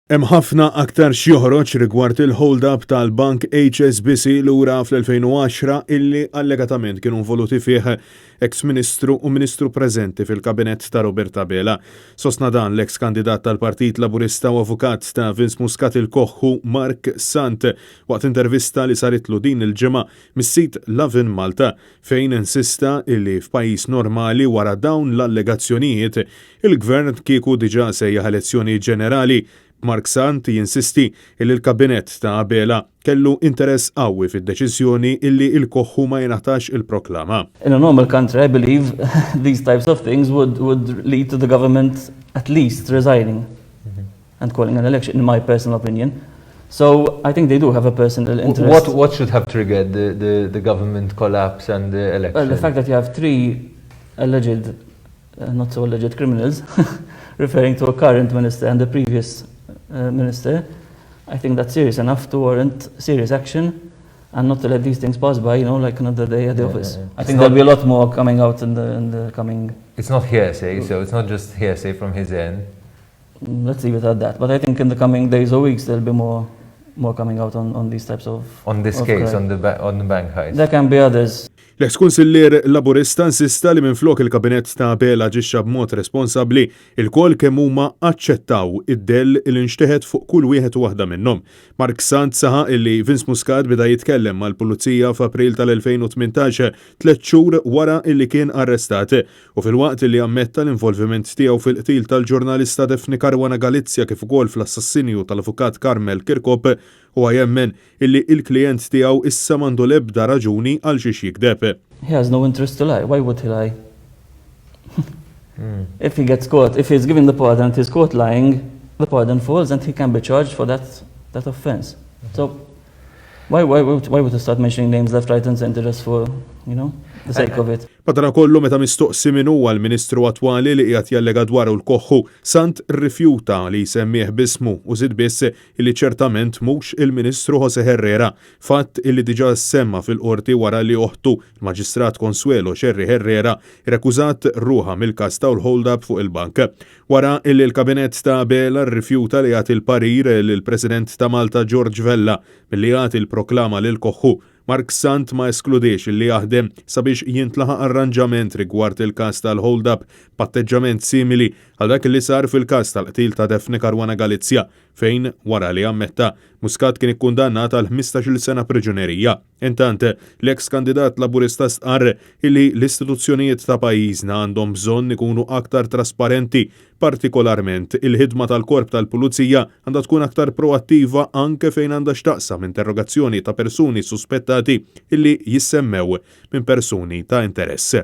Hemm ħafna aktar x'joħroġ rigward il-hold-up tal-bank HSBC lura fl-2010 illi allegatament kienu involuti fih ex-Ministru u Ministru preżenti fil-kabinett ta' Roberta Bela. Sostna dan l-ex kandidat tal-Partit Laburista u avukat ta' Vince Muscat il-Koħħu Mark Sant waqt intervista li saritlu din il-ġimgħa mis-sit Lovin Malta fejn insista illi f'pajjiż normali wara dawn l-allegazzjonijiet il-Gvern kieku diġà sejjaħ elezzjoni ġenerali. Mark Sant jinsisti illi l-kabinett ta' Bela kellu interess qawwi fid-deċiżjoni illi il-Koħħu ma jingħatax il-proklama. In a normal country, I believe these types of things would lead to the government at least resigning and calling an election, in my personal opinion. So I think they do have a personal interest. What should have triggered the government collapse and the election? Well, the fact that you have three alleged, not so alleged criminals, referring to a current minister and the previous minister, I think that's serious enough to warrant serious action and not to let these things pass by, like another day at the office. I think there'll be a lot more coming out in the coming... It's not hearsay, so it's not just hearsay from his end. Let's leave it at that. But I think in the coming days or weeks there'll be more coming out on these types of... On this case, on the bank heist. There can be others. L-ex-kunsillier Laburista insista li minflok il-kabinett ta' Bela ġixxa b'mod responsabbli il-kol kemm huma aċċettaw id-dell il nxteħed fuq kull wieħed u waħda minnhom. Mark Sant saħa illi Vince Muscat bida jitkellem mal-Pulizija f'April tal-2018 tliet xhur wara illi kien arrestat u filwaqt illi ammetta l-involviment tiegħu fil-qtil tal-ġurnalista Daphne Caruana Galizia kif ukoll fl-assassinju tal-avukat Carmel Kirkhope huwa jemmen illi il-klijent tiegħu issa m'għandu l-ebda raġuni għal xiex jikdeb. He has no interest to lie. Why would he lie? If he gets caught, if he's given the pardon and he's caught lying, the pardon falls and he can be charged for that offense. So why would he start mentioning names left, right and center just for, the sake of it? Madana kollu meta mistoqsi min huwa l-Ministru attwali li qiegħed jallega dwaru l-Koħħu, Sant rrifjuta li jsemmih bismu u żied biss illi ċertament mhux il-Ministru Jose Herrera, fatt illi diġà semma fil-qorti wara li oħtu il-Maġistrat Consuelo Cherry Herrera rekużat ruħa mill-każ ta' l-hold-up fuq il-bank. Wara illi l-kabinett ta' Bela rrifjuta li jagħti l-parir lill-President ta' Malta George Vella milli jagħti l-proklama lil Koħħu. Mark Sant ma eskludiex li jaħdem sabiex jintlaħaq arranġament rigward il-każ tal-hold-up b'atteġġament simili għal dak li sar fil-każ tal-qtil ta' Daphne Caruana Galizia fejn wara li ammetta Muscat kien ikkundannat għal 15-il sena priġunerija. Intant, l-ex kandidat Laburista stqarr illi l-istituzzjonijiet ta' pajjiżna għandhom bżonn ikunu aktar trasparenti, partikolarment il-ħidma tal-korp tal-pulizija għandha tkun aktar proattiva anke fejn għandha x'taqsam interrogazzjoni ta' persuni suspettati illi jissemmew minn persuni ta' interess.